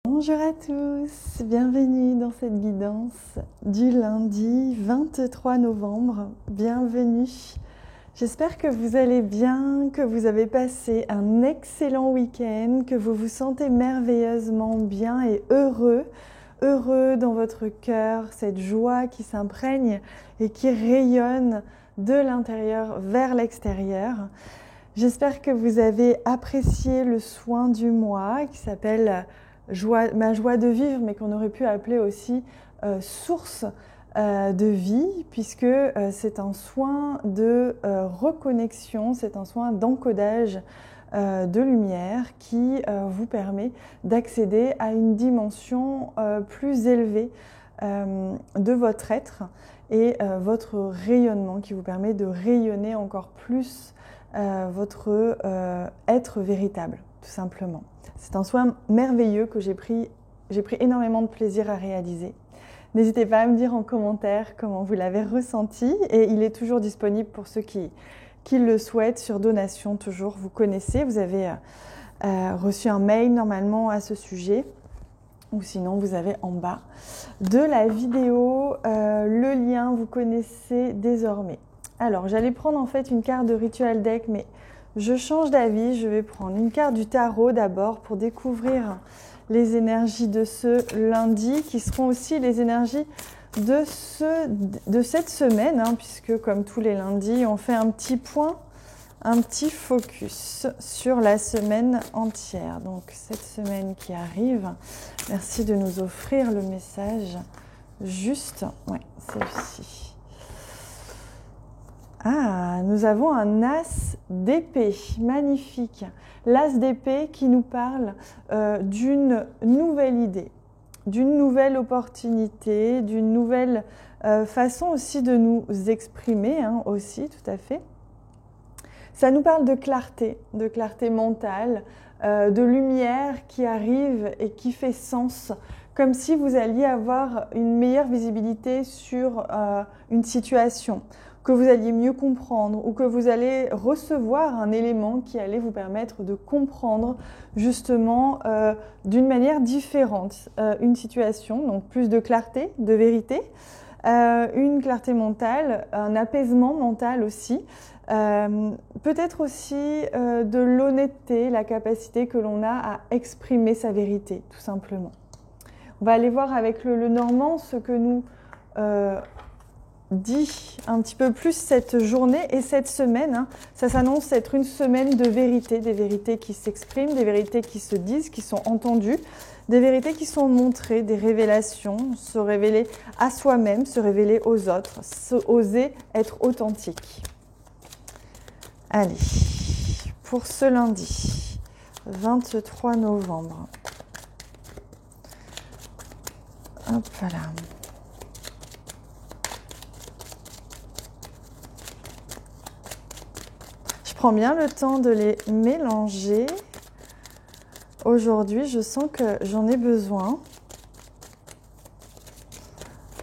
Bonjour à tous, bienvenue dans cette guidance du lundi 23 novembre. Bienvenue. J'espère que vous allez bien, que vous avez passé un excellent week-end, que vous vous sentez merveilleusement bien et heureux dans votre cœur, cette joie qui s'imprègne et qui rayonne de l'intérieur vers l'extérieur. J'espère que vous avez apprécié le soin du mois qui s'appelle ma joie de vivre, mais qu'on aurait pu appeler aussi source de vie, puisque c'est un soin de reconnexion, c'est un soin d'encodage de lumière qui vous permet d'accéder à une dimension plus élevée de votre être et votre rayonnement qui vous permet de rayonner encore plus votre être véritable, tout simplement. C'est un soin merveilleux que j'ai pris énormément de plaisir à réaliser. N'hésitez pas à me dire en commentaire comment vous l'avez ressenti et il est toujours disponible pour ceux qui le souhaitent sur donation toujours. Vous connaissez, vous avez reçu un mail normalement à ce sujet ou sinon vous avez en bas de la vidéo le lien, vous connaissez désormais. Alors j'allais prendre en fait une carte de Ritual Deck, mais je change d'avis, je vais prendre une carte du tarot d'abord pour découvrir les énergies de ce lundi qui seront aussi les énergies de cette semaine, puisque comme tous les lundis, on fait un petit point, un petit focus sur la semaine entière. Donc cette semaine qui arrive, merci de nous offrir le message juste, ouais, celui-ci. Ah, nous avons un as d'épée, magnifique. L'as d'épée qui nous parle d'une nouvelle idée, d'une nouvelle opportunité, d'une nouvelle façon aussi de nous exprimer, aussi, tout à fait. Ça nous parle de clarté mentale, de lumière qui arrive et qui fait sens, comme si vous alliez avoir une meilleure visibilité sur une situation, que vous alliez mieux comprendre ou que vous allez recevoir un élément qui allait vous permettre de comprendre justement d'une manière différente une situation, donc plus de clarté, de vérité, une clarté mentale, un apaisement mental aussi, peut-être aussi de l'honnêteté, la capacité que l'on a à exprimer sa vérité, tout simplement. On va aller voir avec le Normand ce que nous dit un petit peu plus cette journée et cette semaine. Ça s'annonce être une semaine de vérité, des vérités qui s'expriment, des vérités qui se disent, qui sont entendues, des vérités qui sont montrées, des révélations, se révéler à soi-même, se révéler aux autres, oser être authentique. Allez, pour ce lundi, 23 novembre. Hop là. Je prends bien le temps de les mélanger. Aujourd'hui, je sens que j'en ai besoin.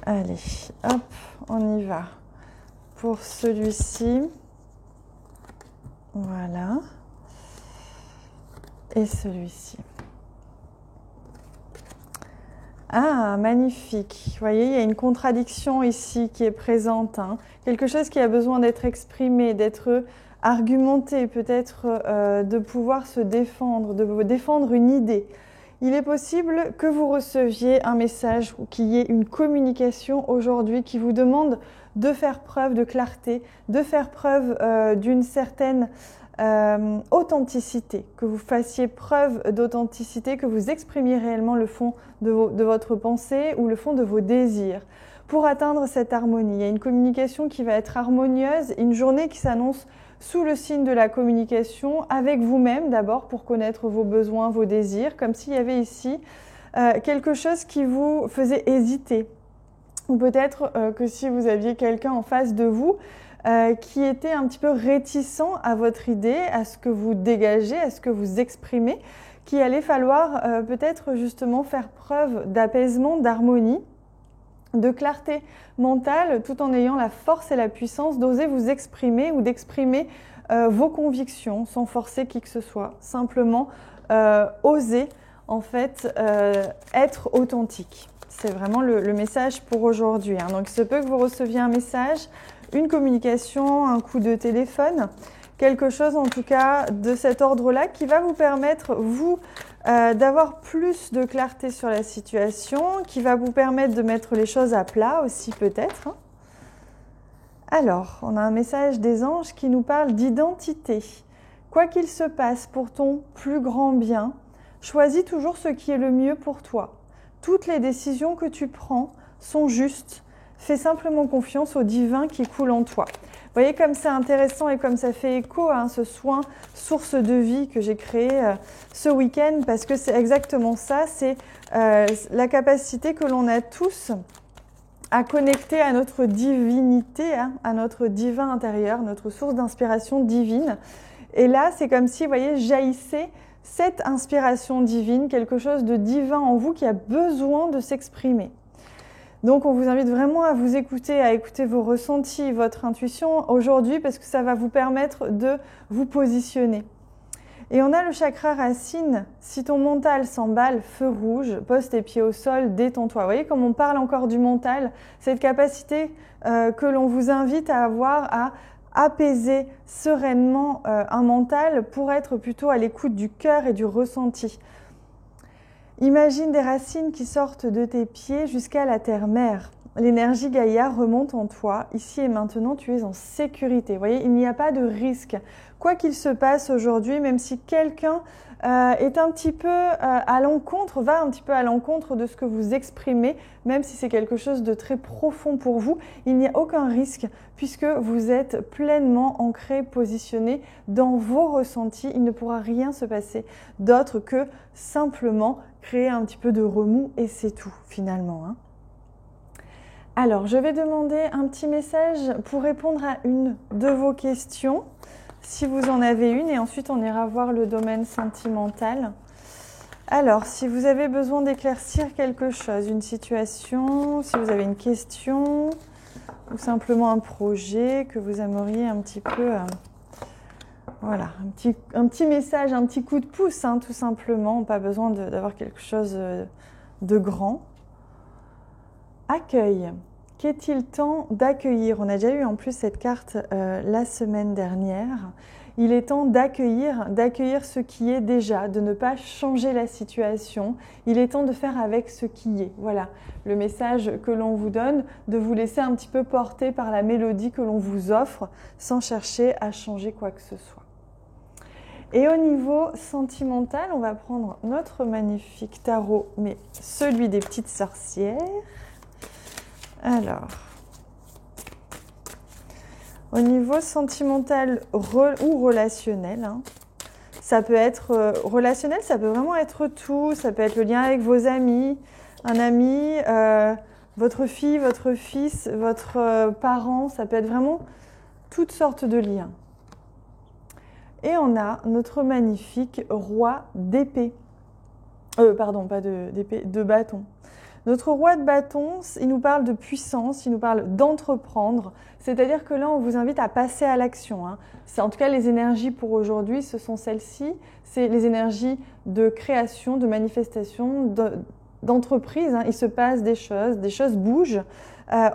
Allez, hop, on y va. Pour celui-ci, voilà. Et celui-ci. Ah, magnifique. Vous voyez, il y a une contradiction ici qui est présente. Quelque chose qui a besoin d'être exprimé, d'être argumenté, peut-être de pouvoir se défendre, de défendre une idée. Il est possible que vous receviez un message ou qu'il y ait une communication aujourd'hui qui vous demande de faire preuve de clarté, de faire preuve d'une certaine authenticité, que vous fassiez preuve d'authenticité, que vous exprimiez réellement le fond de votre pensée ou le fond de vos désirs pour atteindre cette harmonie. Il y a une communication qui va être harmonieuse, une journée qui s'annonce sous le signe de la communication avec vous-même d'abord pour connaître vos besoins, vos désirs, comme s'il y avait ici quelque chose qui vous faisait hésiter. Ou peut-être que si vous aviez quelqu'un en face de vous qui était un petit peu réticent à votre idée, à ce que vous dégagez, à ce que vous exprimez, qu'il allait falloir peut-être justement faire preuve d'apaisement, d'harmonie, de clarté mentale, tout en ayant la force et la puissance d'oser vous exprimer ou d'exprimer vos convictions sans forcer qui que ce soit. Simplement oser en fait, être authentique. C'est vraiment le message pour aujourd'hui. Hein. Donc, il se peut que vous receviez un message, une communication, un coup de téléphone, quelque chose en tout cas de cet ordre-là qui va vous permettre, vous, d'avoir plus de clarté sur la situation, qui va vous permettre de mettre les choses à plat aussi peut-être. Hein. Alors, on a un message des anges qui nous parle d'identité. Quoi qu'il se passe pour ton plus grand bien, choisis toujours ce qui est le mieux pour toi. Toutes les décisions que tu prends sont justes. Fais simplement confiance au divin qui coule en toi. Vous voyez comme c'est intéressant et comme ça fait écho à ce soin source de vie que j'ai créé ce week-end, parce que c'est exactement ça, c'est la capacité que l'on a tous à connecter à notre divinité, hein, à notre divin intérieur, notre source d'inspiration divine. Et là, c'est comme si, vous voyez, jaillissait cette inspiration divine, quelque chose de divin en vous qui a besoin de s'exprimer. Donc, on vous invite vraiment à vous écouter, à écouter vos ressentis, votre intuition aujourd'hui, parce que ça va vous permettre de vous positionner. Et on a le chakra racine. Si ton mental s'emballe, feu rouge, pose tes pieds au sol, détends-toi. Vous voyez, comme on parle encore du mental, cette capacité que l'on vous invite à avoir à apaiser sereinement un mental pour être plutôt à l'écoute du cœur et du ressenti. Imagine des racines qui sortent de tes pieds jusqu'à la terre-mère. L'énergie Gaïa remonte en toi. Ici et maintenant, tu es en sécurité. Vous voyez, il n'y a pas de risque. Quoi qu'il se passe aujourd'hui, même si quelqu'un est un petit peu à l'encontre, va un petit peu à l'encontre de ce que vous exprimez, même si c'est quelque chose de très profond pour vous, il n'y a aucun risque puisque vous êtes pleinement ancré, positionné dans vos ressentis. Il ne pourra rien se passer d'autre que simplement créer un petit peu de remous et c'est tout finalement. Hein. Alors, je vais demander un petit message pour répondre à une de vos questions, si vous en avez une, et ensuite on ira voir le domaine sentimental. Alors, si vous avez besoin d'éclaircir quelque chose, une situation, si vous avez une question, ou simplement un projet que vous aimeriez un petit peu... voilà, un petit message, un petit coup de pouce, hein, tout simplement, pas besoin d'avoir quelque chose de grand. Accueil. Qu'est-il temps d'accueillir? On a déjà eu en plus cette carte la semaine dernière. Il est temps d'accueillir ce qui est déjà, de ne pas changer la situation. Il est temps de faire avec ce qui est. Voilà le message que l'on vous donne, de vous laisser un petit peu porter par la mélodie que l'on vous offre sans chercher à changer quoi que ce soit. Et au niveau sentimental, on va prendre notre magnifique tarot, mais celui des petites sorcières. Alors, au niveau sentimental ou relationnel, hein, ça peut être relationnel, ça peut vraiment être tout. Ça peut être le lien avec vos amis, un ami, votre fille, votre fils, votre parent. Ça peut être vraiment toutes sortes de liens. Et on a notre magnifique roi d'épée. Pardon, pas d'épée, de bâton. Notre roi de bâton, il nous parle de puissance, il nous parle d'entreprendre. C'est-à-dire que là, on vous invite à passer à l'action. Hein. C'est, en tout cas, les énergies pour aujourd'hui, ce sont celles-ci. C'est les énergies de création, de manifestation, d'entreprise. Hein. Il se passe des choses bougent.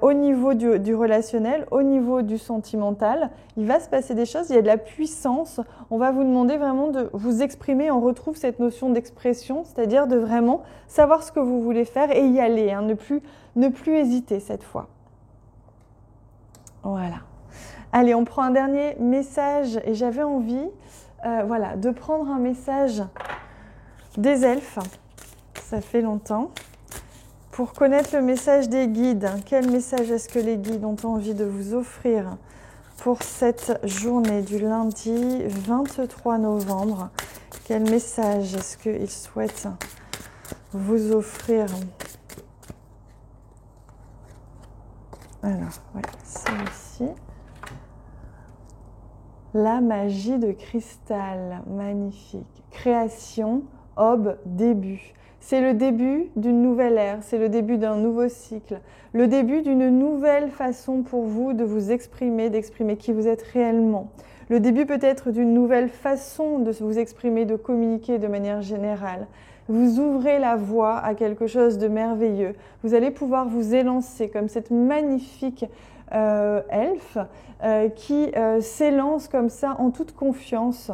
Au niveau du relationnel, au niveau du sentimental, il va se passer des choses, il y a de la puissance. On va vous demander vraiment de vous exprimer. On retrouve cette notion d'expression, c'est-à-dire de vraiment savoir ce que vous voulez faire et y aller, hein, ne plus hésiter cette fois. Voilà. Allez, on prend un dernier message et j'avais envie de prendre un message des elfes. Ça fait longtemps. Pour connaître le message des guides, quel message est-ce que les guides ont envie de vous offrir pour cette journée du lundi 23 novembre? Quel message est-ce qu'ils souhaitent vous offrir? Alors, voilà, celui-ci. La magie de cristal, magnifique. Création, aube, début. C'est le début d'une nouvelle ère, c'est le début d'un nouveau cycle, le début d'une nouvelle façon pour vous de vous exprimer, d'exprimer qui vous êtes réellement. Le début peut-être d'une nouvelle façon de vous exprimer, de communiquer de manière générale. vous ouvrez la voie à quelque chose de merveilleux. Vous allez pouvoir vous élancer comme cette magnifique elfe qui s'élance comme ça en toute confiance,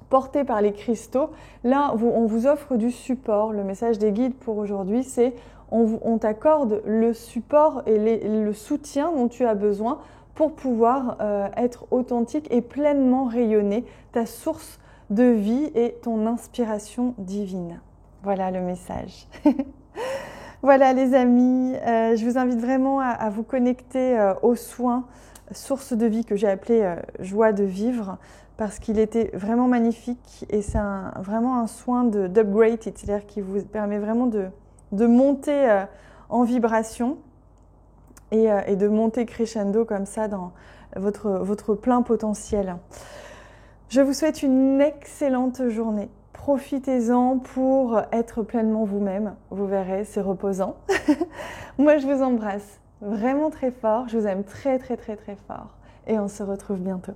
portée par les cristaux. Là, on vous offre du support. Le message des guides pour aujourd'hui, c'est on t'accorde le support et le soutien dont tu as besoin pour pouvoir être authentique et pleinement rayonner ta source de vie et ton inspiration divine. Voilà le message. Voilà les amis, je vous invite vraiment à vous connecter aux soins source de vie que j'ai appelé joie de vivre parce qu'il était vraiment magnifique et c'est vraiment un soin d'upgrade, c'est-à-dire qui vous permet vraiment de monter en vibration et de monter crescendo comme ça dans votre plein potentiel. Je vous souhaite une excellente journée. Profitez-en pour être pleinement vous-même. Vous verrez, c'est reposant. Moi, je vous embrasse vraiment très fort. Je vous aime très, très, très, très fort. Et on se retrouve bientôt.